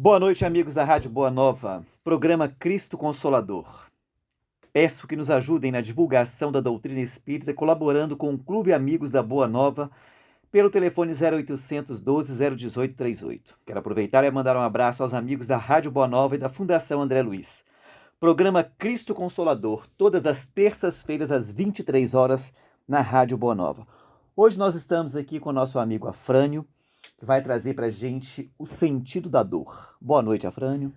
Boa noite, amigos da Rádio Boa Nova, programa Cristo Consolador. Peço que nos ajudem na divulgação da doutrina espírita, colaborando com o Clube Amigos da Boa Nova, pelo telefone 0800 12 018 38. Quero aproveitar e mandar um abraço aos amigos da Rádio Boa Nova e da Fundação André Luiz. Programa Cristo Consolador, todas as terças-feiras às 23 horas, na Rádio Boa Nova. Hoje nós estamos aqui com o nosso amigo Afrânio, que vai trazer para a gente o sentido da dor. Boa noite, Afrânio.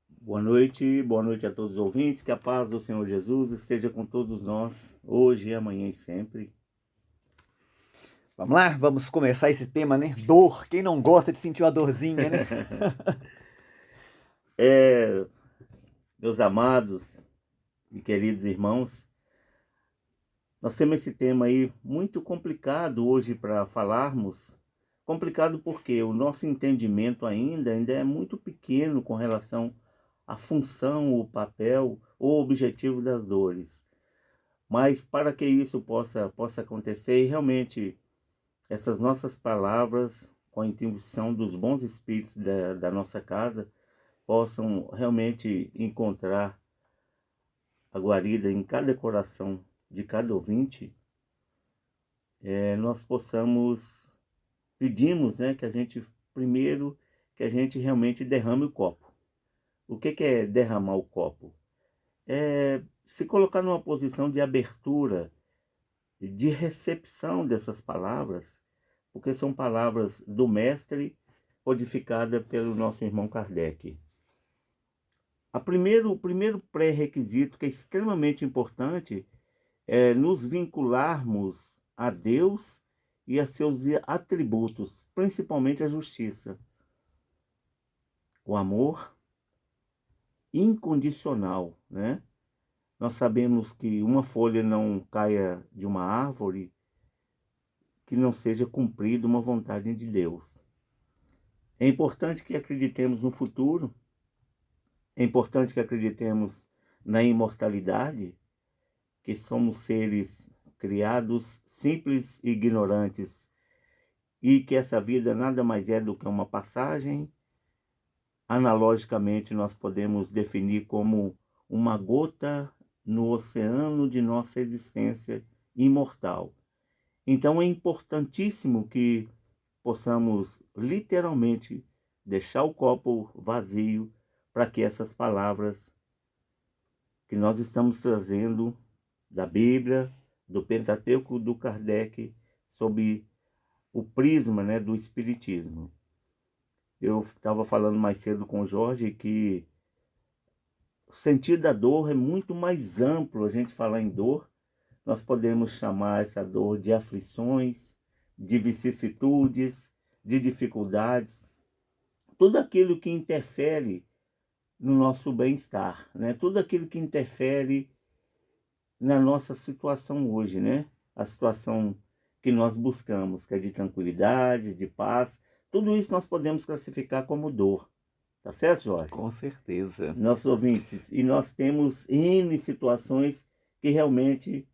Boa noite a todos os ouvintes, que a paz do Senhor Jesus esteja com todos nós, hoje, amanhã e sempre. Vamos lá, vamos começar esse tema, né? Dor, quem não gosta de sentir uma dorzinha, né? Meus amados e queridos irmãos, nós temos esse tema aí muito complicado hoje para falarmos. Complicado porque o nosso entendimento ainda é muito pequeno com relação à função, o papel, o objetivo das dores. Mas para que isso possa acontecer, e realmente essas nossas palavras, com a intuição dos bons espíritos da nossa casa, possam realmente encontrar a guarida em cada coração de cada ouvinte, nós pedimos, né, que a gente realmente derrame o copo. O que é derramar o copo? É se colocar numa posição de abertura, de recepção dessas palavras, porque são palavras do mestre codificadas pelo nosso irmão Kardec. O primeiro pré-requisito, que é extremamente importante, é nos vincularmos a Deus e a seus atributos, principalmente a justiça. O amor incondicional, né? Nós sabemos que uma folha não caia de uma árvore que não seja cumprida uma vontade de Deus. É importante que acreditemos no futuro, é importante que acreditemos na imortalidade, que somos seres criados simples e ignorantes, e que essa vida nada mais é do que uma passagem. Analogicamente, nós podemos definir como uma gota no oceano de nossa existência imortal. Então é importantíssimo que possamos literalmente deixar o copo vazio para que essas palavras que nós estamos trazendo da Bíblia, do Pentateuco, do Kardec, sob o prisma, né, do Espiritismo. Eu estava falando mais cedo com o Jorge que o sentido da dor é muito mais amplo. A gente falar em dor, nós podemos chamar essa dor de aflições, de vicissitudes, de dificuldades, tudo aquilo que interfere no nosso bem-estar, né? Tudo aquilo que interfere na nossa situação hoje, né? A situação que nós buscamos, que é de tranquilidade, de paz, tudo isso nós podemos classificar como dor. Tá certo, Jorge? Com certeza. Nossos ouvintes, e nós temos N situações que realmente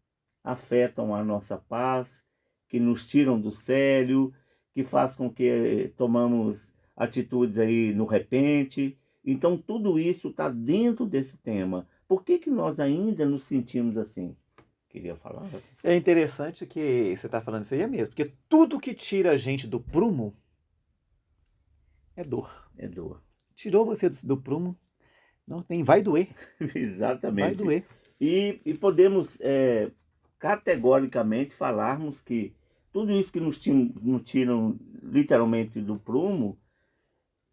afetam a nossa paz, que nos tiram do sério, que faz com que tomamos atitudes aí no repente. Então tudo isso está dentro desse tema. Por que nós ainda nos sentimos assim? Queria falar. É interessante que você está falando isso aí mesmo, porque tudo que tira a gente do prumo é dor. É dor. Tirou você do prumo, não tem, vai doer. Exatamente. Vai doer. E podemos categoricamente falarmos que tudo isso que nos tiram literalmente do prumo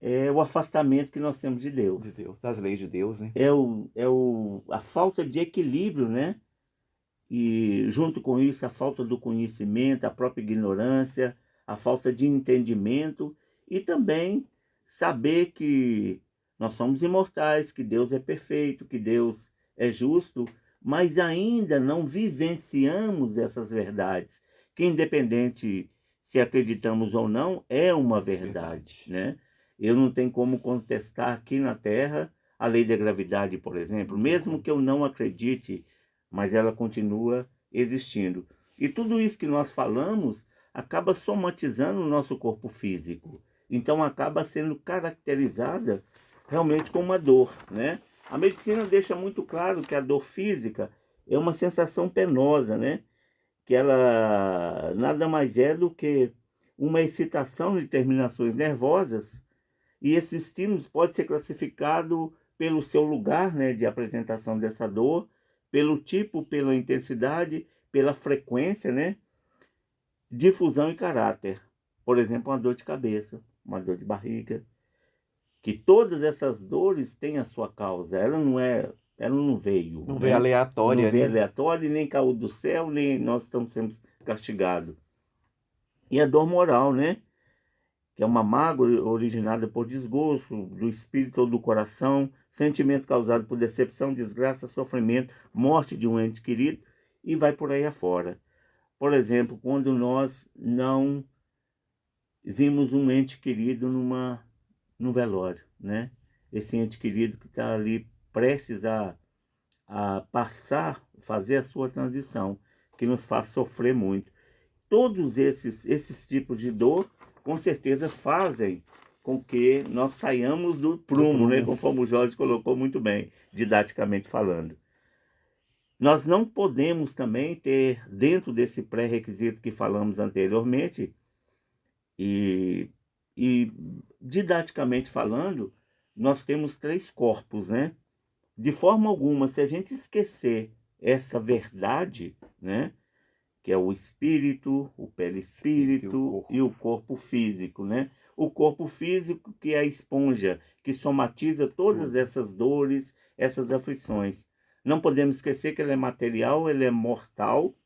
é o afastamento que nós temos de Deus. De Deus, das leis de Deus, né? A falta de equilíbrio, né? E junto com isso a falta do conhecimento, a própria ignorância, a falta de entendimento e também saber que nós somos imortais, que Deus é perfeito, que Deus é justo, mas ainda não vivenciamos essas verdades, que independente se acreditamos ou não, é uma verdade, né? Eu não tenho como contestar aqui na Terra a lei da gravidade, por exemplo, mesmo que eu não acredite, mas ela continua existindo. E tudo isso que nós falamos acaba somatizando o nosso corpo físico. Então acaba sendo caracterizada realmente com uma dor, né? A medicina deixa muito claro que a dor física é uma sensação penosa, né? Que ela nada mais é do que uma excitação de terminações nervosas, e esses estímulos pode ser classificado pelo seu lugar, né, de apresentação dessa dor, pelo tipo, pela intensidade, pela frequência, né, difusão e caráter. Por exemplo, uma dor de cabeça, uma dor de barriga, que todas essas dores têm a sua causa. Ela não veio, Não veio né? Não aleatória, veio né? aleatória, nem caiu do céu, nem nós estamos sendo castigados. E a dor moral, né? Que é uma mágoa originada por desgosto do espírito ou do coração, sentimento causado por decepção, desgraça, sofrimento, morte de um ente querido, e vai por aí afora. Por exemplo, quando nós não vimos um ente querido num velório, né? Esse ente querido que está ali prestes a passar, fazer a sua transição, que nos faz sofrer muito. Todos esses tipos de dor, com certeza, fazem com que nós saiamos do Do prumo, né? prumo. Conforme o Jorge colocou muito bem, didaticamente falando. Nós não podemos também ter, dentro desse pré-requisito que falamos anteriormente, e, e didaticamente falando, nós temos três corpos, né? De forma alguma, se a gente esquecer essa verdade, né? Que é o espírito, o Espírito e o perispírito corpo. e o corpo físico, né? O corpo físico, que é a esponja que somatiza todas Tudo. essas dores, essas aflições. Não podemos esquecer que ele é material, ele é mortal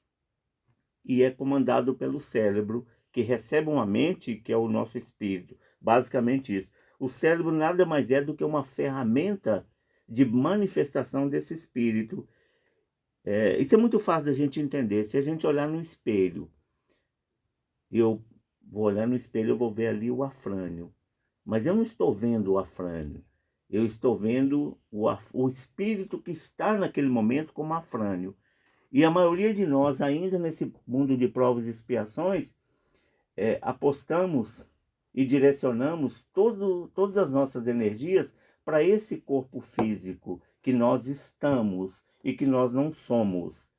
e é comandado pelo cérebro, que recebe uma mente, que é o nosso espírito. Basicamente isso. O cérebro nada mais é do que uma ferramenta de manifestação desse espírito. Isso é muito fácil da gente entender. Se a gente olhar no espelho, eu vou olhar no espelho, eu vou ver ali o Afrânio. Mas eu não estou vendo o Afrânio. Eu estou vendo o espírito que está naquele momento como Afrânio. E a maioria de nós, ainda nesse mundo de provas e expiações, apostamos e direcionamos todas as nossas energias para esse corpo físico que nós estamos e que nós não somos.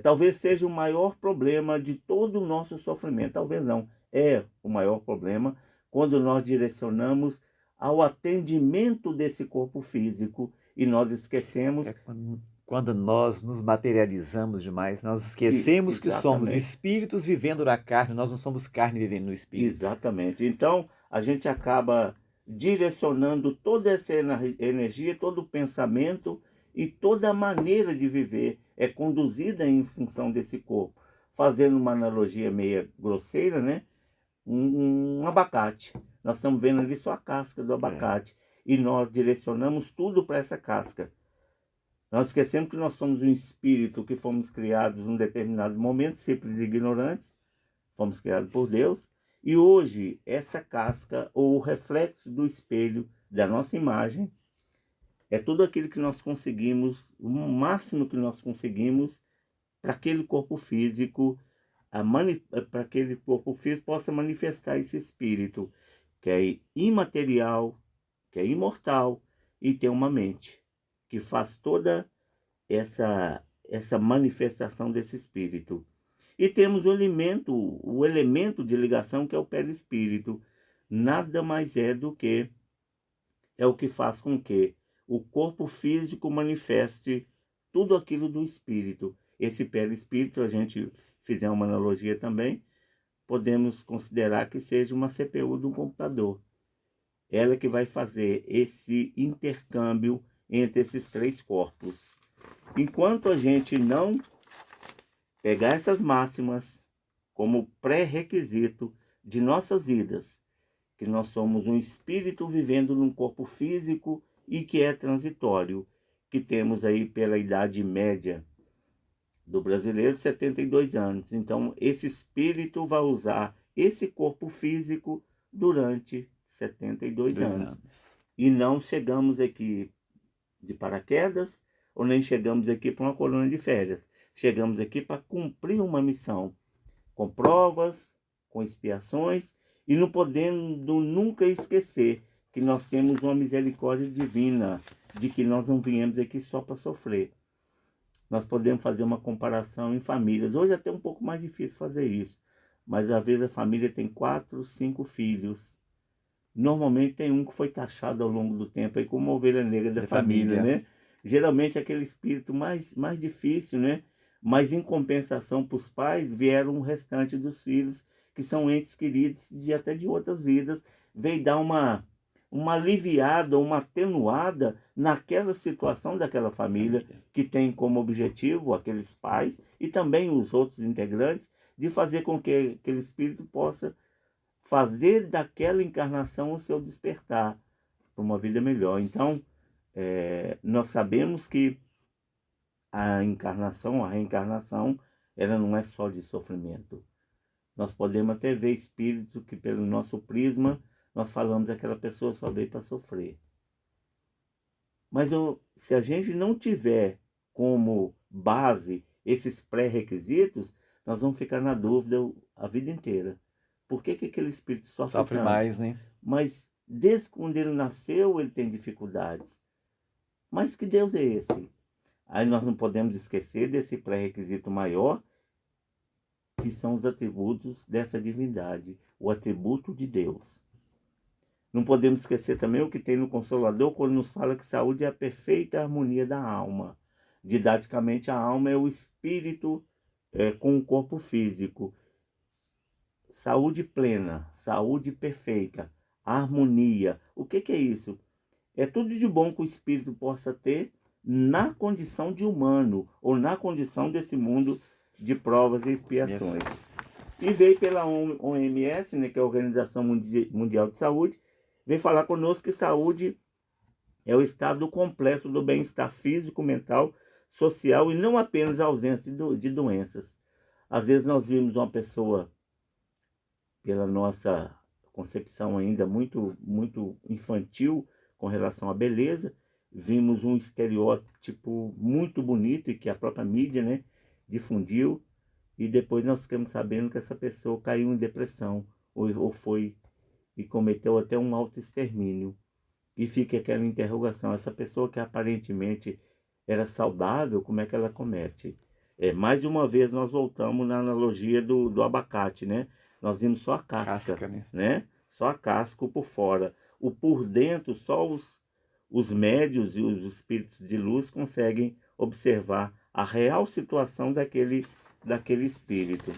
Talvez seja o maior problema de todo o nosso sofrimento. Talvez não. É o maior problema quando nós direcionamos ao atendimento desse corpo físico e nós É esquecemos quando nós nos materializamos demais, nós esquecemos que somos exatamente. espíritos vivendo na carne, nós não somos carne vivendo no espírito. Exatamente. Então, a gente acaba direcionando toda essa energia, todo o pensamento e toda a maneira de viver é conduzida em função desse corpo. Fazendo uma analogia meia grosseira, né? Um abacate. Nós estamos vendo ali só a casca do É. abacate e nós direcionamos tudo para essa casca. Nós esquecemos que nós somos um espírito que fomos criados num determinado momento, simples e ignorantes, fomos criados por Deus, e hoje essa casca, ou o reflexo do espelho da nossa imagem, é tudo aquilo que nós conseguimos, o máximo que nós conseguimos para aquele corpo físico, para aquele corpo físico possa manifestar esse espírito, que é imaterial, que é imortal e tem uma mente, que faz toda essa manifestação desse espírito. E temos o elemento de ligação, que é o perispírito. Nada mais é do que é o que faz com que o corpo físico manifeste tudo aquilo do espírito. Esse perispírito, a gente fizer uma analogia também, podemos considerar que seja uma CPU de um computador. Ela que vai fazer esse intercâmbio entre esses três corpos. Enquanto a gente não pegar essas máximas como pré-requisito de nossas vidas, que nós somos um espírito vivendo num corpo físico e que é transitório, que temos aí pela idade média do brasileiro 72 anos. Então, esse espírito vai usar esse corpo físico durante 72 Dois anos. anos. E não chegamos aqui de paraquedas, ou nem chegamos aqui para uma colônia de férias. Chegamos aqui para cumprir uma missão, com provas, com expiações, e não podendo nunca esquecer que nós temos uma misericórdia divina, de que nós não viemos aqui só para sofrer. Nós podemos fazer uma comparação em famílias. Hoje é até um pouco mais difícil fazer isso, mas às vezes a família tem 4, 5 filhos. Normalmente tem um que foi taxado ao longo do tempo aí como ovelha negra da família, né? Geralmente é aquele espírito mais difícil, né? Mas em compensação para os pais vieram o restante dos filhos, que são entes queridos até de outras vidas, veio dar uma aliviada, uma atenuada naquela situação daquela família que tem como objetivo aqueles pais e também os outros integrantes de fazer com que aquele espírito possa fazer daquela encarnação o seu despertar para uma vida melhor. Então, nós sabemos que a encarnação, a reencarnação, ela não é só de sofrimento. Nós podemos até ver espíritos que, pelo nosso prisma, nós falamos que aquela pessoa só veio para sofrer. Mas se a gente não tiver como base esses pré-requisitos, nós vamos ficar na dúvida a vida inteira. Por que aquele espírito sofre tanto? Mais, né? Mas desde quando ele nasceu, ele tem dificuldades. Mas que Deus é esse? Aí nós não podemos esquecer desse pré-requisito maior, que são os atributos dessa divindade, o atributo de Deus. Não podemos esquecer também o que tem no Consolador, quando nos fala que saúde é a perfeita harmonia da alma. Didaticamente, a alma é o espírito com o corpo físico. Saúde plena, saúde perfeita, harmonia. O que é isso? É tudo de bom que o espírito possa ter na condição de humano, ou na condição desse mundo de provas e expiações. E veio pela OMS, né, que é a Organização Mundial de Saúde, veio falar conosco que saúde é o estado completo do bem-estar físico, mental, social e não apenas a ausência de doenças. Às vezes nós vimos uma pessoa, pela nossa concepção ainda muito infantil com relação à beleza, vimos um estereótipo muito bonito e que a própria mídia, né, difundiu, e depois nós ficamos sabendo que essa pessoa caiu em depressão ou foi e cometeu até um autoextermínio. E fica aquela interrogação, essa pessoa que aparentemente era saudável, como é que ela comete? Mais uma vez nós voltamos na analogia do abacate, né? Nós vimos só a casca, né? Só a casca por fora. O por dentro, só os médios e os espíritos de luz conseguem observar a real situação daquele espírito.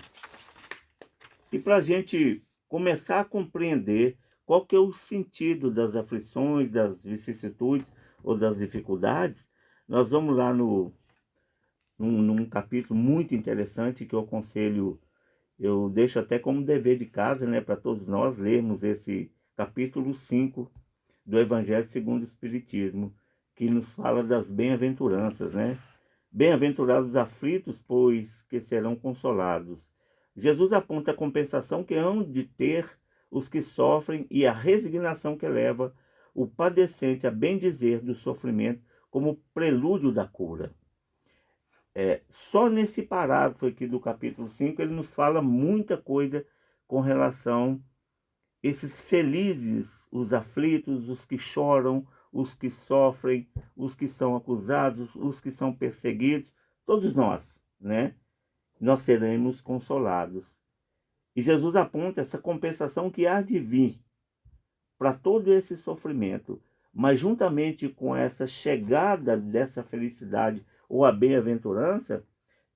E para a gente começar a compreender qual que é o sentido das aflições, das vicissitudes ou das dificuldades, nós vamos lá num capítulo muito interessante que eu aconselho, eu deixo até como dever de casa, né, para todos nós lermos esse capítulo 5 do Evangelho segundo o Espiritismo, que nos fala das bem-aventuranças, né? Bem-aventurados os aflitos, pois que serão consolados. Jesus aponta a compensação que hão de ter os que sofrem e a resignação que leva o padecente a bendizer do sofrimento como prelúdio da cura. Só nesse parágrafo aqui do capítulo 5 ele nos fala muita coisa com relação a esses felizes, os aflitos, os que choram, os que sofrem, os que são acusados, os que são perseguidos, todos nós, né? Nós seremos consolados. E Jesus aponta essa compensação que há de vir para todo esse sofrimento, mas juntamente com essa chegada dessa felicidade ou a bem-aventurança,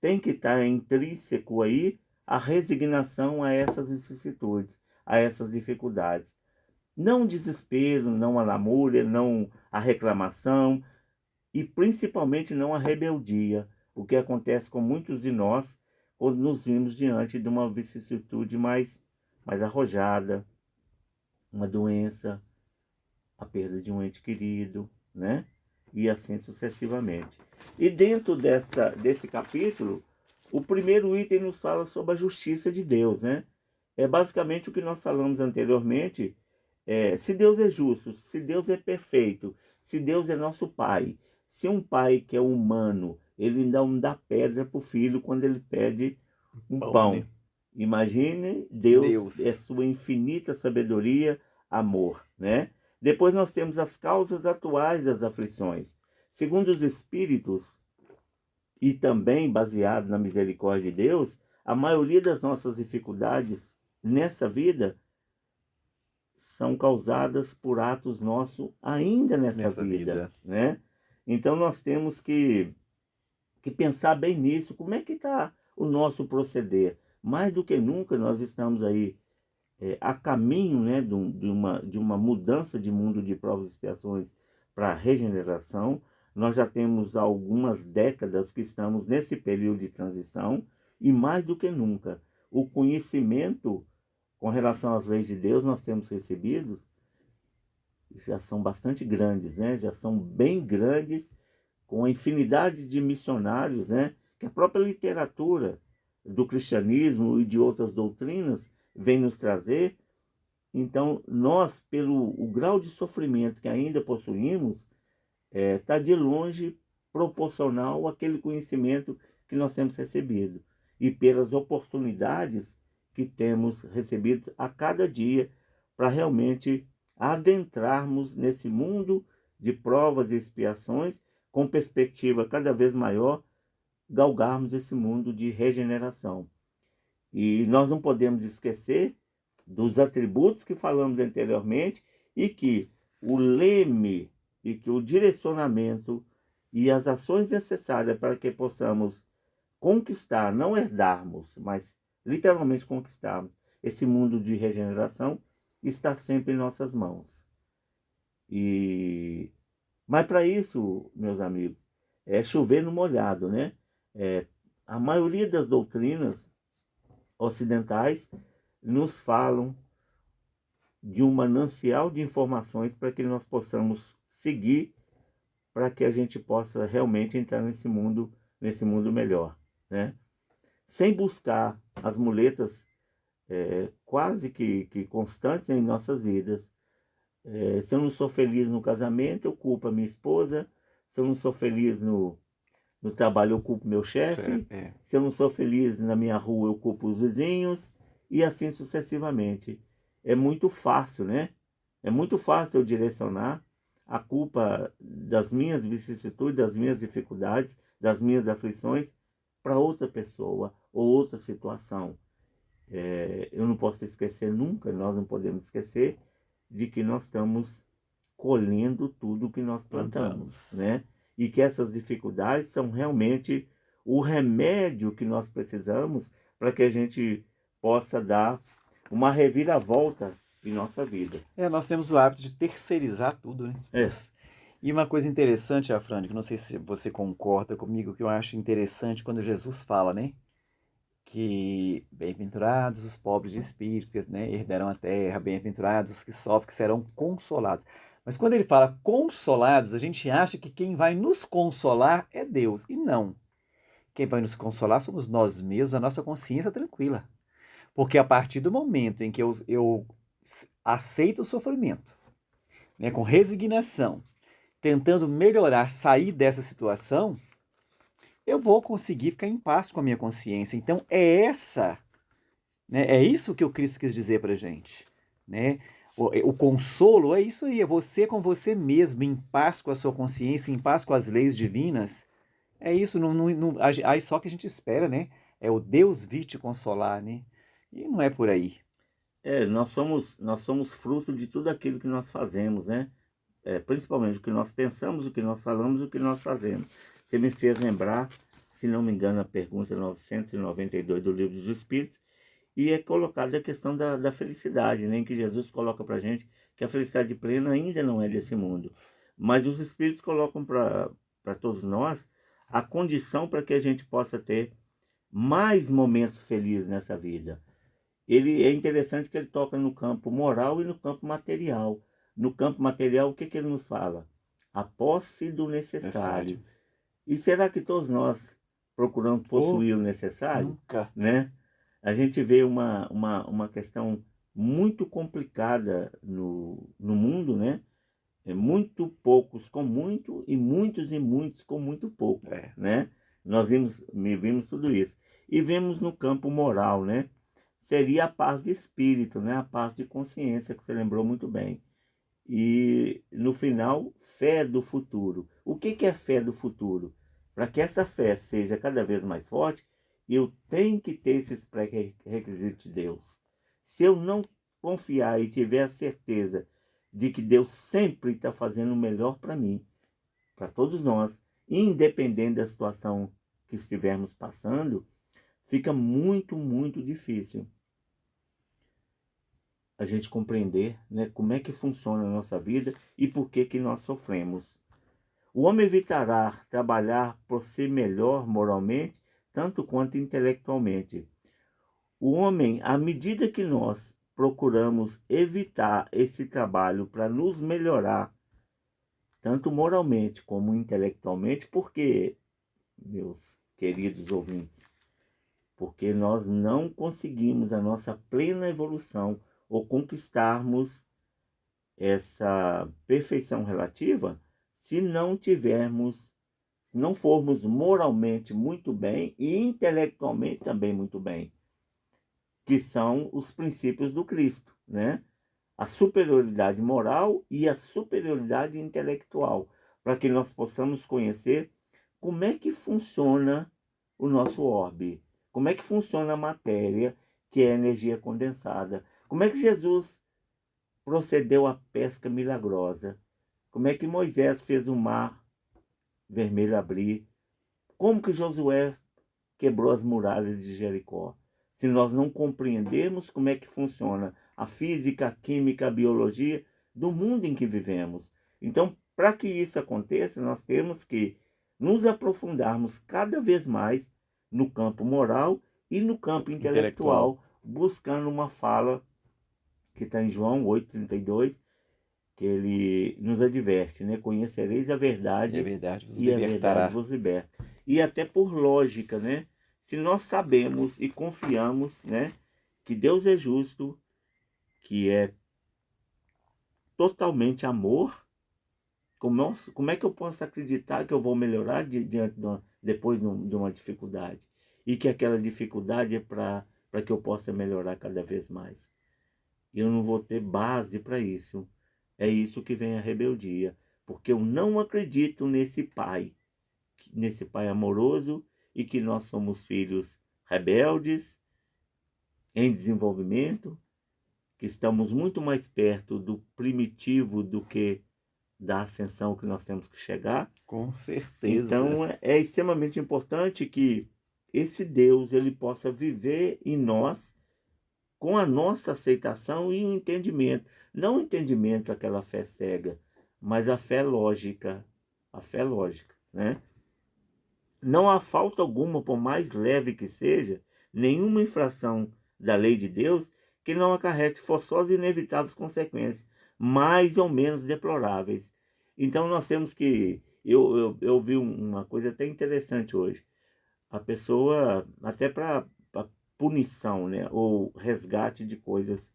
tem que estar intrínseco aí a resignação a essas vicissitudes, a essas dificuldades. Não o desespero, não a lamúria, não a reclamação e principalmente não a rebeldia, o que acontece com muitos de nós quando nos vimos diante de uma vicissitude mais arrojada, uma doença, a perda de um ente querido, né? E assim sucessivamente. E dentro desse capítulo, o primeiro item nos fala sobre a justiça de Deus, né? É basicamente o que nós falamos anteriormente. Se Deus é justo, se Deus é perfeito, se Deus é nosso Pai, se um pai que é humano, ele não dá pedra para o filho quando ele pede um pão. Né? Imagine Deus, é sua infinita sabedoria, amor, né? Depois nós temos as causas atuais das aflições. Segundo os Espíritos, e também baseado na misericórdia de Deus, a maioria das nossas dificuldades nessa vida são causadas por atos nossos ainda nessa vida, né? Então nós temos que pensar bem nisso. Como é que está o nosso proceder? Mais do que nunca nós estamos aí a caminho, né, de uma mudança de mundo de provas e expiações para regeneração. Nós já temos algumas décadas que estamos nesse período de transição e mais do que nunca o conhecimento com relação às leis de Deus nós temos recebido já são bastante grandes, né? Já são bem grandes, com a infinidade de missionários, né? Que a própria literatura do cristianismo e de outras doutrinas vem nos trazer. Então, nós, pelo o grau de sofrimento que ainda possuímos, está de longe proporcional àquele conhecimento que nós temos recebido e pelas oportunidades que temos recebido a cada dia para realmente adentrarmos nesse mundo de provas e expiações com perspectiva cada vez maior, galgarmos esse mundo de regeneração. E nós não podemos esquecer dos atributos que falamos anteriormente e que o leme e que o direcionamento e as ações necessárias para que possamos conquistar, não herdarmos, mas literalmente conquistarmos esse mundo de regeneração, está sempre em nossas mãos. Mas para isso, meus amigos, é chover no molhado, né? A maioria das doutrinas ocidentais nos falam de um manancial de informações para que nós possamos seguir, para que a gente possa realmente entrar nesse mundo melhor, né? Sem buscar as muletas quase que constantes em nossas vidas. Se eu não sou feliz no casamento, eu culpo a minha esposa. Se eu não sou feliz no trabalho, eu culpo meu chefe. Se eu não sou feliz na minha rua, eu culpo os vizinhos. E assim sucessivamente. É muito fácil, né? É muito fácil eu direcionar a culpa das minhas vicissitudes, das minhas dificuldades, das minhas aflições para outra pessoa ou outra situação. Eu não posso esquecer nunca, nós não podemos esquecer de que nós estamos colhendo tudo que nós plantamos, né? E que essas dificuldades são realmente o remédio que nós precisamos para que a gente possa dar uma reviravolta em nossa vida. Nós temos o hábito de terceirizar tudo, né? E uma coisa interessante, Afrânio, que não sei se você concorda comigo, que eu acho interessante quando Jesus fala, né? Que bem-aventurados os pobres de espírito, que, né, herdarão a terra, bem-aventurados os que sofrem, que serão consolados. Mas quando ele fala consolados, a gente acha que quem vai nos consolar é Deus. E não. Quem vai nos consolar somos nós mesmos, a nossa consciência tranquila. Porque a partir do momento em que eu aceito o sofrimento, né, com resignação, tentando melhorar, sair dessa situação, eu vou conseguir ficar em paz com a minha consciência. Então é isso que o Cristo quis dizer para a gente, né? O consolo é isso aí, é você com você mesmo, em paz com a sua consciência, em paz com as leis divinas. É isso, aí só que a gente espera, né? É o Deus vir te consolar, né? E não é por aí. Nós somos fruto de tudo aquilo que nós fazemos, né? Principalmente o que nós pensamos, o que nós falamos, o que nós fazemos. Você me fez lembrar, se não me engano, a pergunta 992 do Livro dos Espíritos, e é colocada a questão da felicidade, né? Em que Jesus coloca para a gente que a felicidade plena ainda não é desse mundo. Mas os Espíritos colocam para todos nós a condição para que a gente possa ter mais momentos felizes nessa vida. É interessante que ele toca no campo moral e no campo material. No campo material, o que ele nos fala? A posse do necessário. E será que todos nós procuramos possuir o necessário? Nunca. Né? A gente vê uma questão muito complicada no mundo, né? Muito poucos com muito e muitos com muito pouco, né? Nós vimos tudo isso. E vemos no campo moral, né? Seria a paz de espírito, né? A paz de consciência, que você lembrou muito bem. E no final, fé do futuro. O que é fé do futuro? Para que essa fé seja cada vez mais forte, eu tenho que ter esses pré-requisitos de Deus. Se eu não confiar e tiver a certeza de que Deus sempre está fazendo o melhor para mim, para todos nós, independente da situação que estivermos passando, fica muito, muito difícil a gente compreender, né, como é que funciona a nossa vida e por que que nós sofremos. O homem evitará trabalhar por ser melhor moralmente, tanto quanto intelectualmente. O homem, à medida que nós procuramos evitar esse trabalho para nos melhorar, tanto moralmente como intelectualmente, porque, meus queridos ouvintes, porque nós não conseguimos a nossa plena evolução ou conquistarmos essa perfeição relativa se não tivermos, se não formos moralmente muito bem e intelectualmente também muito bem, que são os princípios do Cristo, né? A superioridade moral e a superioridade intelectual, para que nós possamos conhecer como é que funciona o nosso orbe, como é que funciona a matéria, que é a energia condensada, como é que Jesus procedeu à pesca milagrosa, como é que Moisés fez o mar vermelho abrir, como que Josué quebrou as muralhas de Jericó. Se nós não compreendermos como é que funciona a física, a química, a biologia do mundo em que vivemos. Então, para que isso aconteça, nós temos que nos aprofundarmos cada vez mais no campo moral e no campo Intelectual. intelectual, buscando uma fala que está em João 8,32, que ele nos adverte, né? Conhecereis a E a verdade verdade vos e a verdade libertará. vos liberta. E até por lógica, né? Se nós sabemos e confiamos, né, que Deus é justo, que é totalmente amor, como é que eu posso acreditar que eu vou melhorar diante depois de uma dificuldade? E que aquela dificuldade é para que eu possa melhorar cada vez mais. Eu não vou ter base para isso. É isso que vem a rebeldia, porque eu não acredito nesse pai amoroso, e que nós somos filhos rebeldes, em desenvolvimento, que estamos muito mais perto do primitivo do que da ascensão que nós temos que chegar. Com certeza. Então é extremamente importante que esse Deus ele possa viver em nós com a nossa aceitação e o entendimento. Não o entendimento, aquela fé cega, mas a fé lógica. A fé lógica, né? Não há falta alguma, por mais leve que seja, nenhuma infração da lei de Deus que não acarrete forçosas e inevitáveis consequências, mais ou menos deploráveis. Então nós temos que... Eu vi uma coisa até interessante hoje. A pessoa, até para punição, né, ou resgate de coisas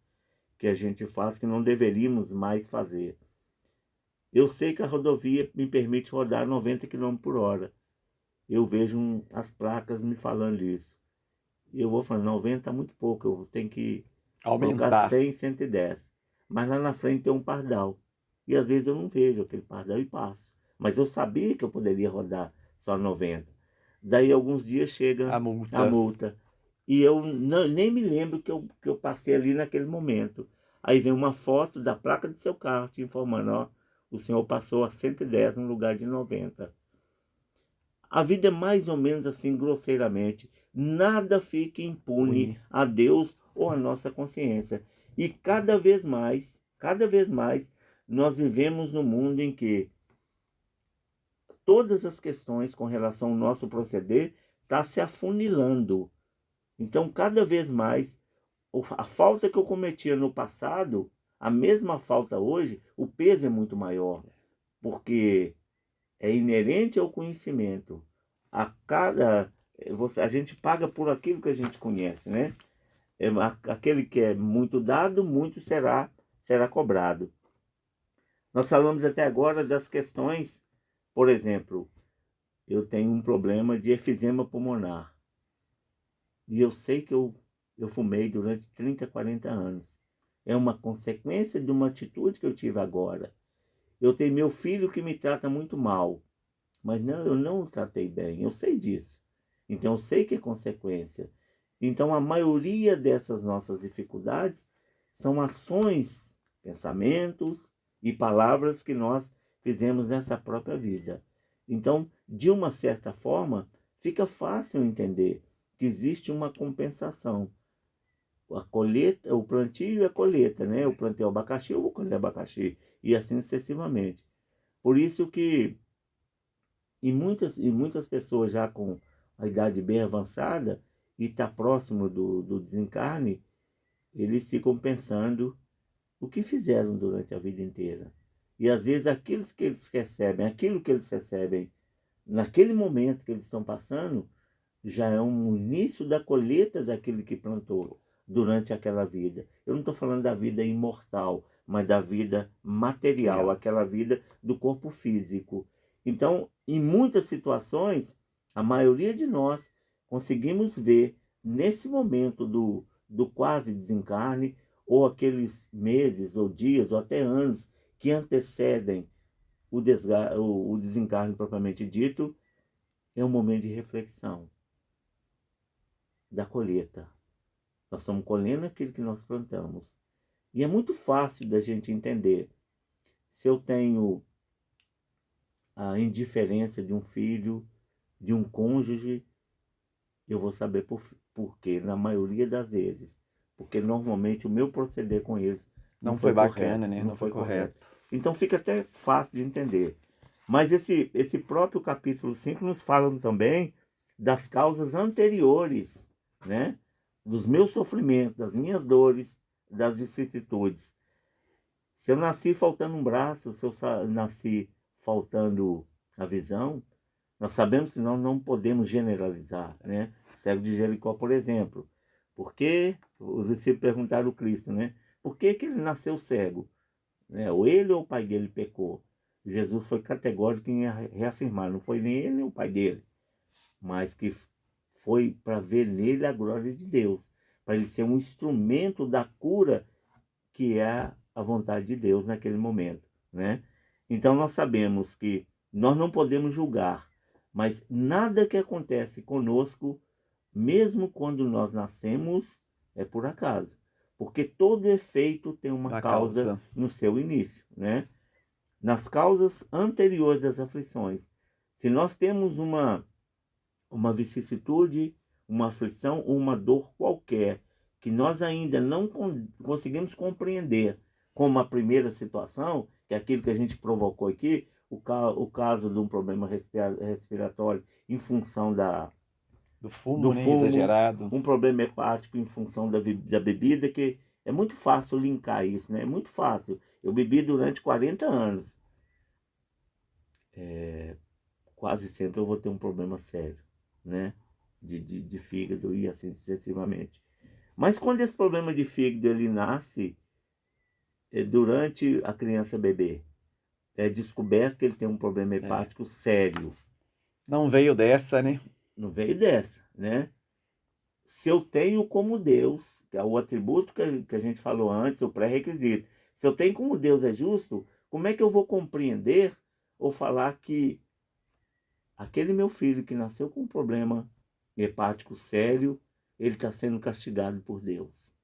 que a gente faz que não deveríamos mais fazer. Eu sei que a rodovia me permite rodar 90 km por hora. Eu vejo as placas me falando isso. E eu vou falando, 90 é muito pouco, eu tenho que colocar Aumentar. 100, 110. Mas lá na frente tem um pardal. E às vezes eu não vejo aquele pardal e passo. Mas eu sabia que eu poderia rodar só 90. Daí alguns dias chega A a multa. multa. E eu nem me lembro que eu passei ali naquele momento. Aí vem uma foto da placa do seu carro te informando, ó, o senhor passou a 110 no lugar de 90. A vida é mais ou menos assim, grosseiramente. Nada fica impune Une. a Deus ou a nossa consciência. E cada vez mais, nós vivemos num mundo em que todas as questões com relação ao nosso proceder está se afunilando. Então, cada vez mais, a falta que eu cometia no passado, a mesma falta hoje, o peso é muito maior, porque é inerente ao conhecimento. A gente paga por aquilo que a gente conhece, né? Aquele que é muito dado, muito será cobrado. Nós falamos até agora das questões, por exemplo, eu tenho um problema de efizema pulmonar. E eu sei que eu fumei durante 30, 40 anos. é uma consequência de uma atitude que eu tive agora. Eu tenho meu filho que me trata muito mal, mas não, eu não o tratei bem, eu sei disso. Então eu sei que é consequência. Então a maioria dessas nossas dificuldades são ações, pensamentos e palavras que nós fizemos nessa própria vida. Então, de uma certa forma, fica fácil entender que existe uma compensação. A colheita, o plantio e a colheita, né? Eu plantei o abacaxi, eu vou colher abacaxi, e assim sucessivamente. Por isso que e muitas pessoas já com a idade bem avançada e está próximo do desencarne, eles ficam pensando o que fizeram durante a vida inteira. E às vezes aquilo que eles recebem naquele momento que eles estão passando, já é um início da colheita daquele que plantou durante aquela vida. Eu não estou falando da vida imortal, mas da vida material, Real. aquela vida do corpo físico. Então, em muitas situações, a maioria de nós conseguimos ver nesse momento do quase desencarne, ou aqueles meses, ou dias, ou até anos que antecedem o desencarne propriamente dito, é um momento de reflexão da colheita. Nós estamos colhendo aquilo que nós plantamos. E é muito fácil da gente entender. Se eu tenho a indiferença de um filho, de um cônjuge, eu vou saber por quê, na maioria das vezes. Porque normalmente o meu proceder com eles não Não foi foi correto. bacana, né? Não Não foi foi correto. correto. Então fica até fácil de entender. Mas esse próprio capítulo 5 nos fala também das causas anteriores, né? Dos meus sofrimentos, das minhas dores, das vicissitudes. Se eu nasci faltando um braço, se eu nasci faltando a visão, nós sabemos que nós não podemos generalizar, né? Cego de Jericó, por exemplo. Por que os discípulos perguntaram ao Cristo, né? Por que que ele nasceu cego? Né? Ou ele ou o pai dele pecou? Jesus foi categórico em reafirmar, não foi nem ele nem o pai dele, mas que foi para ver nele a glória de Deus, para ele ser um instrumento da cura que é a vontade de Deus naquele momento, né? Então nós sabemos que nós não podemos julgar, mas nada que acontece conosco, mesmo quando nós nascemos, é por acaso, porque todo efeito tem uma A causa causa. no seu início, né? Nas causas anteriores das aflições. Se nós temos uma vicissitude, uma aflição ou uma dor qualquer que nós ainda não conseguimos compreender como a primeira situação, que é aquilo que a gente provocou aqui, o caso de um problema respiratório em função Do do fumo, né? fumo, Exagerado. um problema hepático em função da bebida, que é muito fácil linkar isso, né? É muito fácil. Eu bebi durante 40 anos. Quase sempre eu vou ter um problema sério, né? De fígado e assim sucessivamente. Mas quando esse problema de fígado ele nasce durante a criança bebê, é descoberto que ele tem um problema É. hepático sério. Não veio dessa, né? Não veio dessa, né? Se eu tenho como Deus, que é o atributo que a gente falou antes, o pré-requisito, se eu tenho como Deus é justo, como é que eu vou compreender ou falar que aquele meu filho que nasceu com um problema hepático sério, ele está sendo castigado por Deus?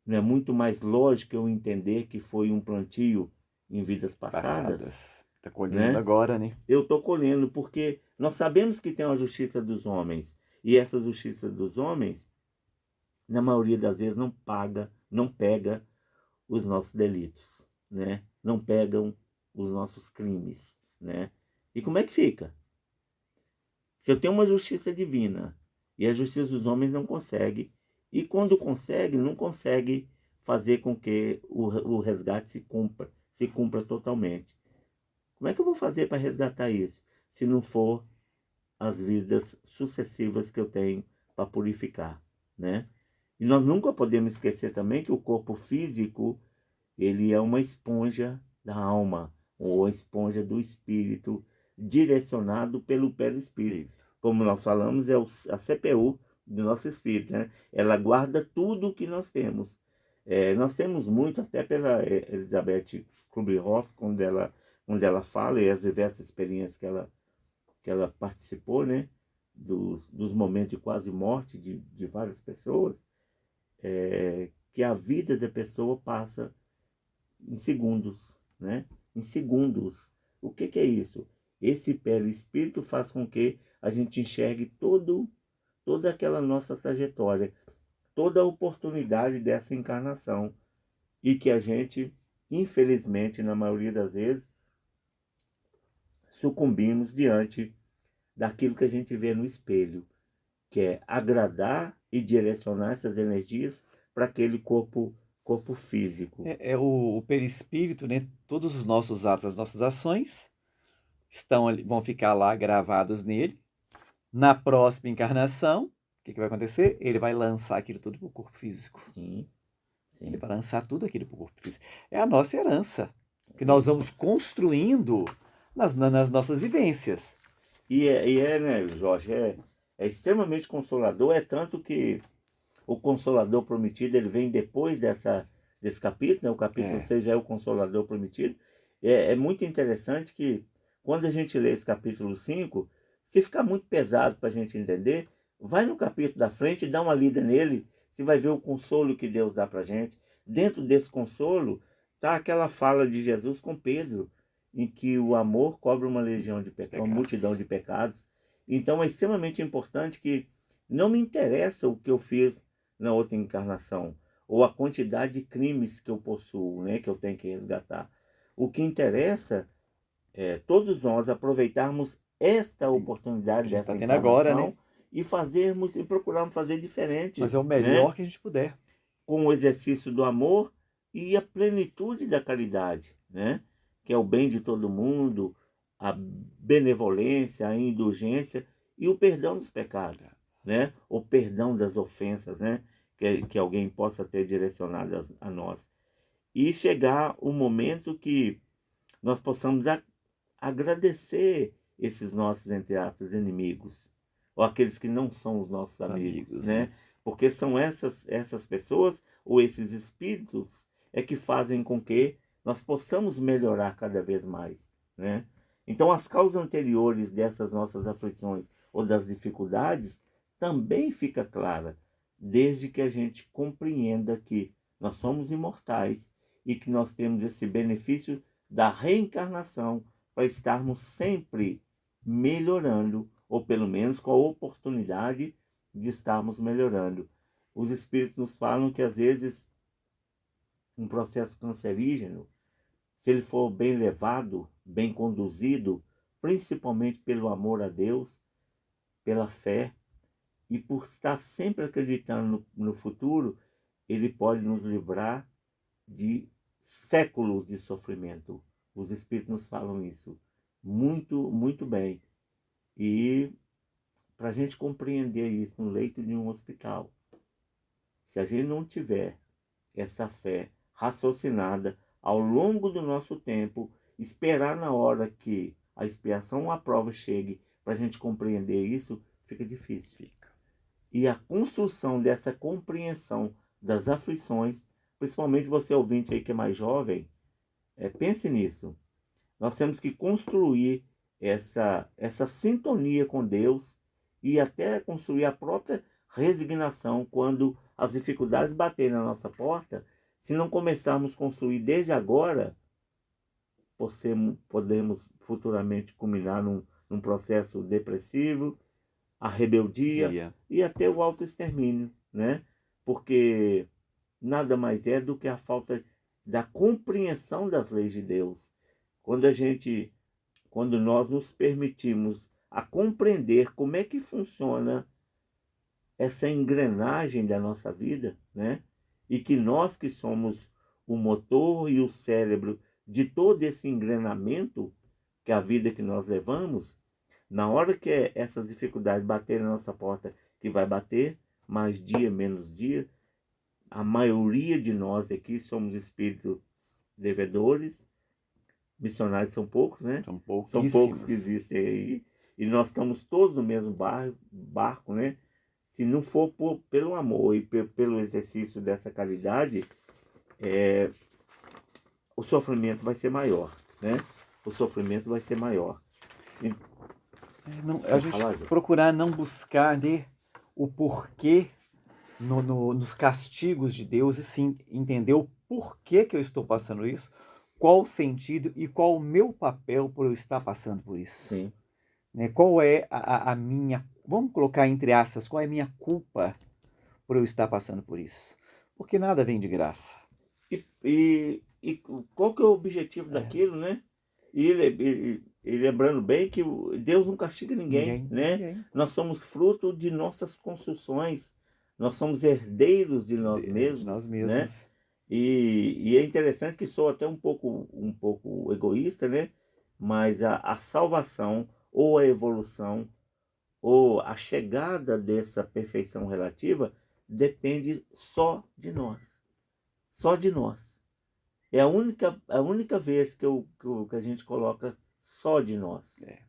Não é muito mais lógico eu entender que foi um plantio em vidas Passadas. passadas, Tá colhendo né? agora, né? Eu estou colhendo porque nós sabemos que tem uma justiça dos homens. E essa justiça dos homens, na maioria das vezes, não pega os nossos delitos, né? Não pegam os nossos crimes, né? E como é que fica? Se eu tenho uma justiça divina e a justiça dos homens não consegue, e quando consegue, não consegue fazer com que o resgate se cumpra totalmente. Como é que eu vou fazer para resgatar isso, se não for as vidas sucessivas que eu tenho para purificar, né? E nós nunca podemos esquecer também que o corpo físico, ele é uma esponja da alma, ou a esponja do espírito, direcionado pelo perispírito. Espírito. Como nós falamos, é a CPU do nosso espírito, né? Ela guarda tudo o que nós temos. Nós temos muito, até pela Elizabeth Kubler-Ross, quando ela fala, e as diversas experiências que ela participou, né, dos momentos de quase morte de várias pessoas, que a vida da pessoa passa em segundos, né? Em segundos. O que é isso? Esse perispírito faz com que a gente enxergue toda aquela nossa trajetória, toda a oportunidade dessa encarnação, e que a gente, infelizmente, na maioria das vezes, sucumbimos diante daquilo que a gente vê no espelho, que é agradar e direcionar essas energias para aquele corpo físico. O perispírito, né? Todos os nossos atos, as nossas ações vão ficar lá gravados nele. Na próxima encarnação, o que vai acontecer? Ele vai lançar aquilo tudo para o corpo físico. Sim, Ele sim. vai lançar tudo aquilo para o corpo físico. É a nossa herança, que nós vamos construindo nas nossas vivências. Né, Jorge, é extremamente consolador, é tanto que o Consolador Prometido, ele vem depois desse capítulo, né? O capítulo 6 já é o Consolador Prometido. É muito interessante que, quando a gente lê esse capítulo 5, se ficar muito pesado para a gente entender, vai no capítulo da frente e dá uma lida nele, você vai ver o consolo que Deus dá para a gente. Dentro desse consolo, está aquela fala de Jesus com Pedro, em que o amor cobre uma legião de pecados, uma multidão de pecados. Então é extremamente importante que não me interessa o que eu fiz na outra encarnação, ou a quantidade de crimes que eu possuo, né, que eu tenho que resgatar. O que interessa é todos nós aproveitarmos esta Sim, oportunidade a gente dessa está tendo agora, né? encarnação e procurarmos fazer diferente, Fazer o né, melhor que a gente puder. com o exercício do amor e a plenitude da caridade, né, que é o bem de todo mundo, a benevolência, a indulgência e o perdão dos pecados, né? O perdão das ofensas, né? Que alguém possa ter direcionadas a nós. E chegar o momento que nós possamos agradecer esses nossos, entre aspas, inimigos, ou aqueles que não são os nossos Os amigos, amigos, né? né? Porque são essas pessoas, ou esses espíritos, que fazem com que nós possamos melhorar cada vez mais, né? Então, as causas anteriores dessas nossas aflições ou das dificuldades também fica clara, desde que a gente compreenda que nós somos imortais e que nós temos esse benefício da reencarnação para estarmos sempre melhorando, ou pelo menos com a oportunidade de estarmos melhorando. Os espíritos nos falam que às vezes um processo cancerígeno, se ele for bem levado, bem conduzido, principalmente pelo amor a Deus, pela fé e por estar sempre acreditando no futuro, ele pode nos livrar de séculos de sofrimento. Os espíritos nos falam isso muito, muito bem. E para a gente compreender isso no leito de um hospital, se a gente não tiver essa fé raciocinada ao longo do nosso tempo, esperar na hora que a expiação ou a prova chegue para a gente compreender isso, fica difícil. E a construção dessa compreensão das aflições, principalmente você ouvinte aí que é mais jovem, pense nisso. Nós temos que construir essa sintonia com Deus e até construir a própria resignação quando as dificuldades baterem na nossa porta. Se não começarmos a construir desde agora, podemos futuramente culminar num processo depressivo, a rebeldia e até o autoextermínio, né? Porque nada mais é do que a falta da compreensão das leis de Deus. Quando nós nos permitimos a compreender como é que funciona essa engrenagem da nossa vida, né? E que nós que somos o motor e o cérebro de todo esse engrenamento, que é a vida que nós levamos, na hora que essas dificuldades baterem na nossa porta, que vai bater, mais dia, menos dia, a maioria de nós aqui somos espíritos devedores, missionários são poucos, né? São São poucos pouquíssimos. que existem aí, e nós estamos todos no mesmo barco, né? Se não for pelo amor e pelo exercício dessa caridade, o sofrimento vai ser maior, né? O sofrimento vai ser maior. A Pode gente falar, Jô? procurar não buscar, né, o porquê nos castigos de Deus, e sim entender o porquê que eu estou passando isso, qual o sentido e qual o meu papel por eu estar passando por isso. Sim. Né? Qual é a minha, vamos colocar entre aspas, qual é a minha culpa por eu estar passando por isso? Porque nada vem de graça. E qual que é o objetivo daquilo, né? E lembrando bem que Deus não castiga ninguém, né? Ninguém. Nós somos fruto de nossas construções, nós somos herdeiros de nós De nós mesmos, né? mesmos. E é interessante que sou até um pouco egoísta, né? Mas a salvação ou a evolução ou a chegada dessa perfeição relativa depende só de nós. Só de nós. É a única vez que a gente coloca só de nós. É.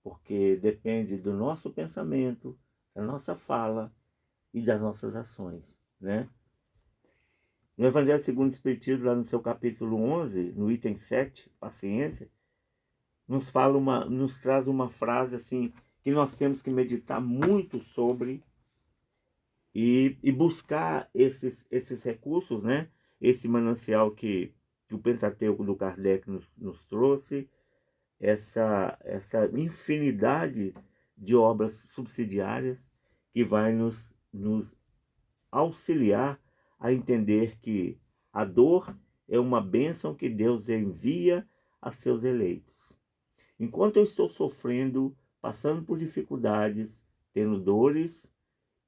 Porque depende do nosso pensamento, da nossa fala e das nossas ações, né? No Evangelho segundo o Espiritismo, lá no seu capítulo 11, no item 7, paciência, nos traz uma frase assim que nós temos que meditar muito sobre e buscar esses recursos, né? Esse manancial que o Pentateuco do Kardec nos trouxe, essa infinidade de obras subsidiárias que vai nos auxiliar a entender que a dor é uma bênção que Deus envia a seus eleitos. Enquanto eu estou sofrendo, passando por dificuldades, tendo dores,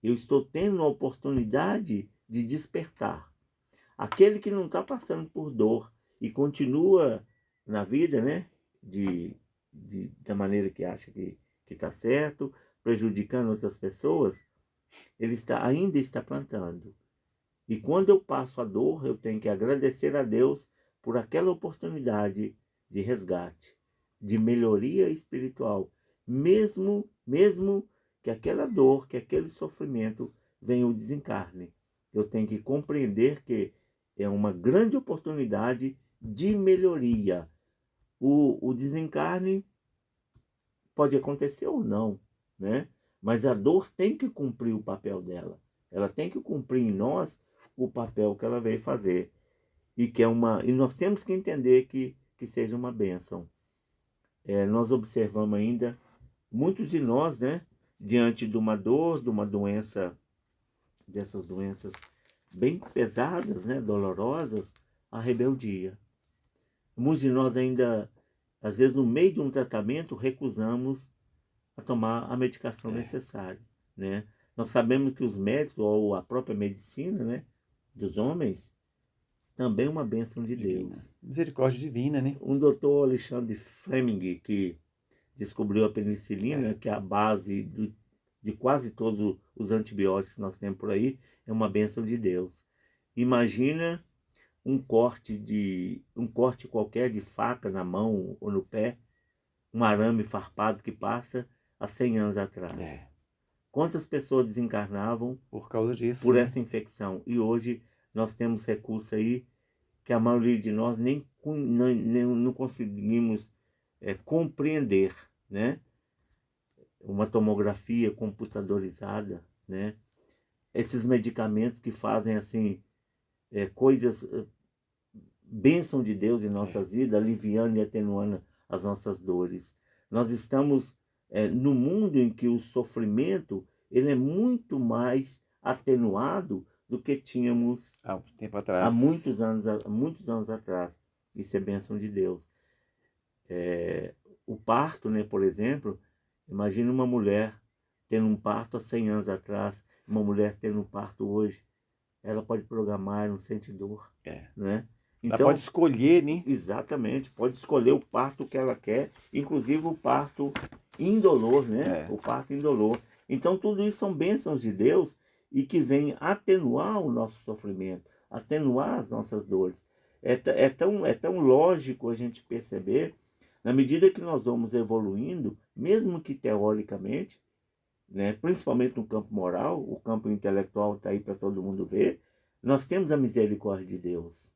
eu estou tendo a oportunidade de despertar. Aquele que não está passando por dor e continua na vida, né, da maneira que acha que está certo, prejudicando outras pessoas, ele ainda está plantando. E quando eu passo a dor, eu tenho que agradecer a Deus por aquela oportunidade de resgate, de melhoria espiritual, mesmo que aquela dor, que aquele sofrimento venha o desencarne. Eu tenho que compreender que é uma grande oportunidade de melhoria. O desencarne pode acontecer ou não, né? Mas a dor tem que cumprir o papel dela. Ela tem que cumprir em nós o papel que ela veio fazer. E nós temos que entender que seja uma bênção. Nós observamos ainda, muitos de nós, né? Diante de uma dor, de uma doença, dessas doenças bem pesadas, né? Dolorosas, a rebeldia. Muitos de nós ainda, às vezes, no meio de um tratamento, recusamos a tomar a medicação necessária, né? Nós sabemos que os médicos, ou a própria medicina, né, dos homens, também é uma bênção de Deus. Misericórdia divina, né? Um doutor Alexandre Fleming, que descobriu a penicilina, que é a base de quase todos os antibióticos que nós temos por aí, é uma bênção de Deus. Imagina um corte qualquer de faca na mão ou no pé, um arame farpado que passa há 100 anos atrás. Quantas pessoas desencarnavam por causa disso, por né? essa infecção? E hoje nós temos recursos aí que a maioria de nós nem não conseguimos compreender, né? Uma tomografia computadorizada, né? Esses medicamentos que fazem assim coisas, bênção de Deus em nossas vidas, aliviando e atenuando as nossas dores. Nós estamos no mundo em que o sofrimento ele é muito mais atenuado do que tínhamos há um tempo atrás. há muitos anos atrás. Isso é bênção de Deus. O parto, né, por exemplo, imagina uma mulher tendo um parto há 100 anos atrás, uma mulher tendo um parto hoje. Ela pode programar, não sente dor, né? Então, ela pode escolher, né? Exatamente, pode escolher o parto que ela quer, inclusive o parto indolor, né? O parto indolor. Então, tudo isso são bênçãos de Deus e que vêm atenuar o nosso sofrimento, atenuar as nossas dores. É tão lógico a gente perceber, na medida que nós vamos evoluindo, mesmo que teoricamente, né? Principalmente no campo moral, o campo intelectual está aí para todo mundo ver, Nós temos a misericórdia de Deus.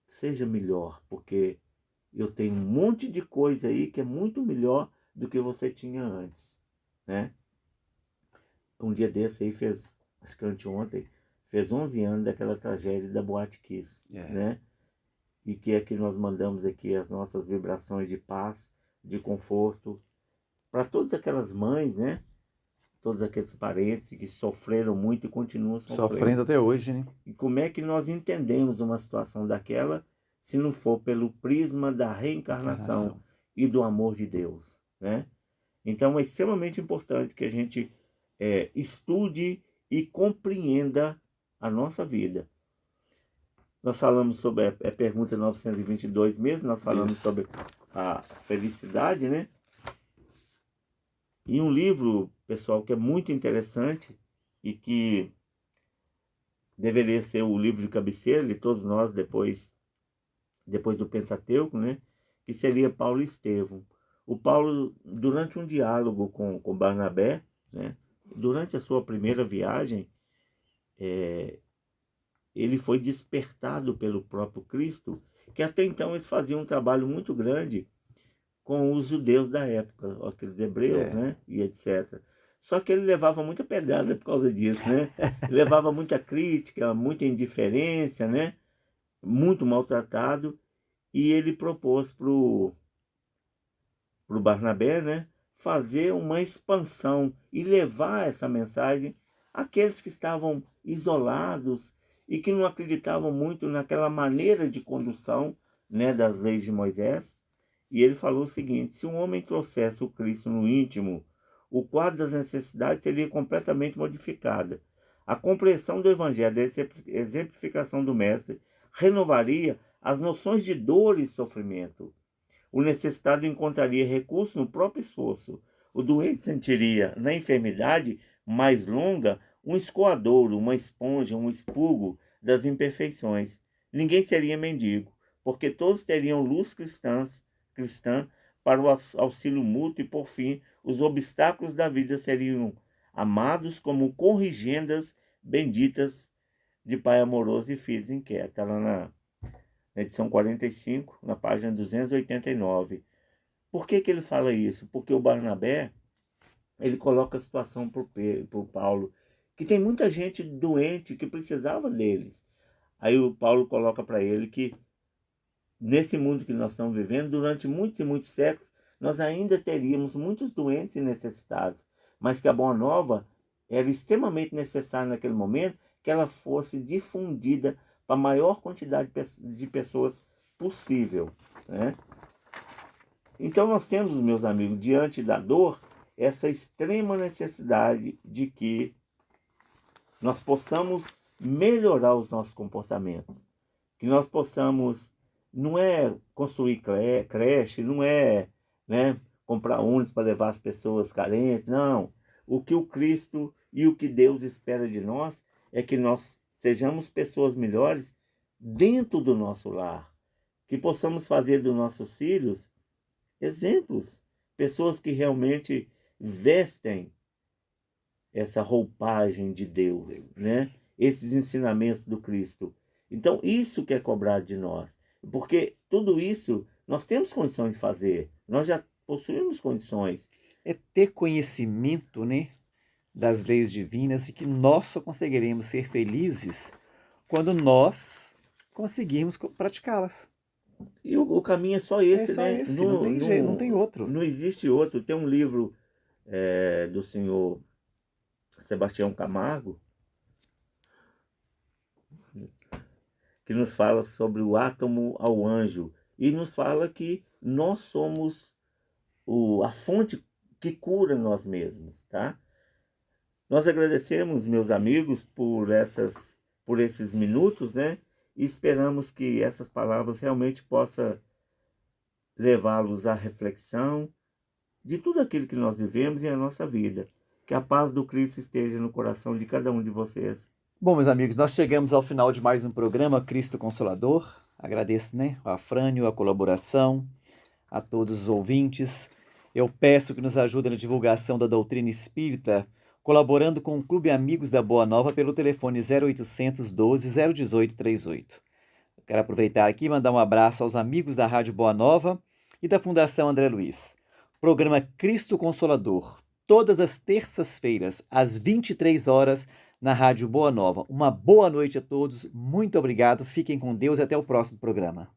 Seja melhor, porque eu tenho um monte de coisa aí que é muito melhor do que você tinha antes, né? Um dia desse aí fez, acho que anteontem, fez 11 anos daquela tragédia da Boate Kiss, né? E que aqui nós mandamos aqui as nossas vibrações de paz, de conforto, para todas aquelas mães, né? Todos aqueles parentes que sofreram muito e continuam Sofrendo sofrendo. até hoje, né? E como é que nós entendemos uma situação daquela se não for pelo prisma da reencarnação Encarnação. e do amor de Deus, né? Então é extremamente importante que a gente estude e compreenda a nossa vida. Nós falamos sobre a pergunta 922 mesmo, nós falamos Isso. sobre a felicidade, né? E um livro, pessoal, que é muito interessante e que deveria ser o livro de cabeceira de todos nós depois do Pentateuco, né? Que seria Paulo e Estevão. O Paulo, durante um diálogo com Barnabé, né? Durante a sua primeira viagem, ele foi despertado pelo próprio Cristo, que até então eles faziam um trabalho muito grande com os judeus da época, aqueles hebreus, É. né? E etc. Só que ele levava muita pedrada por causa disso, né? Ele levava muita crítica, muita indiferença, né? Muito maltratado. E ele propôs para o Barnabé, né? Fazer uma expansão e levar essa mensagem àqueles que estavam isolados e que não acreditavam muito naquela maneira de condução, né, das leis de Moisés. E ele falou o seguinte: se um homem trouxesse o Cristo no íntimo, o quadro das necessidades seria completamente modificado. A compreensão do Evangelho, a exemplificação do Mestre, renovaria as noções de dor e sofrimento. O necessitado encontraria recurso no próprio esforço. O doente sentiria na enfermidade mais longa um escoadouro, uma esponja, um expurgo das imperfeições. Ninguém seria mendigo, porque todos teriam luz cristã para o auxílio mútuo e, por fim, os obstáculos da vida seriam amados como corrigendas benditas de Pai amoroso e filhos inquietos. Está lá na edição 45, na página 289. Por que ele fala isso? Porque o Barnabé, ele coloca a situação para o Paulo, que tem muita gente doente que precisava deles. Aí o Paulo coloca para ele que nesse mundo que nós estamos vivendo, durante muitos e muitos séculos, nós ainda teríamos muitos doentes e necessitados, mas que a Boa Nova era extremamente necessária naquele momento que ela fosse difundida para a maior quantidade de pessoas possível, né? Então nós temos, meus amigos, diante da dor, essa extrema necessidade de que nós possamos melhorar os nossos comportamentos, que nós possamos, não é construir creche, não é, né, comprar ônibus para levar as pessoas carentes, não. O que o Cristo e o que Deus espera de nós é que nós sejamos pessoas melhores dentro do nosso lar, que possamos fazer dos nossos filhos exemplos, pessoas que realmente vestem essa roupagem de Deus, né? Esses ensinamentos do Cristo. Então, isso que é cobrado de nós, porque tudo isso nós temos condições de fazer, nós já possuímos condições. É ter conhecimento, né, das leis divinas e que nós só conseguiremos ser felizes quando nós conseguirmos praticá-las. E o caminho é só É esse, só né? esse, não tem jeito, não tem outro. Não existe outro. Tem um livro do senhor Sebastião Camargo que nos fala sobre o átomo ao anjo e nos fala que nós somos a fonte que cura nós mesmos, tá? Nós agradecemos, meus amigos, por esses minutos, né? E esperamos que essas palavras realmente possam levá-los à reflexão de tudo aquilo que nós vivemos em a nossa vida. Que a paz do Cristo esteja no coração de cada um de vocês. Bom, meus amigos, nós chegamos ao final de mais um programa Cristo Consolador. Agradeço, né, a Afrânio, a colaboração, a todos os ouvintes. Eu peço que nos ajudem na divulgação da doutrina espírita, colaborando com o Clube Amigos da Boa Nova pelo telefone 0800 12 018 38. Quero aproveitar aqui e mandar um abraço aos amigos da Rádio Boa Nova e da Fundação André Luiz. Programa Cristo Consolador, todas as terças-feiras, às 23 horas, na Rádio Boa Nova. Uma boa noite a todos, muito obrigado, fiquem com Deus e até o próximo programa.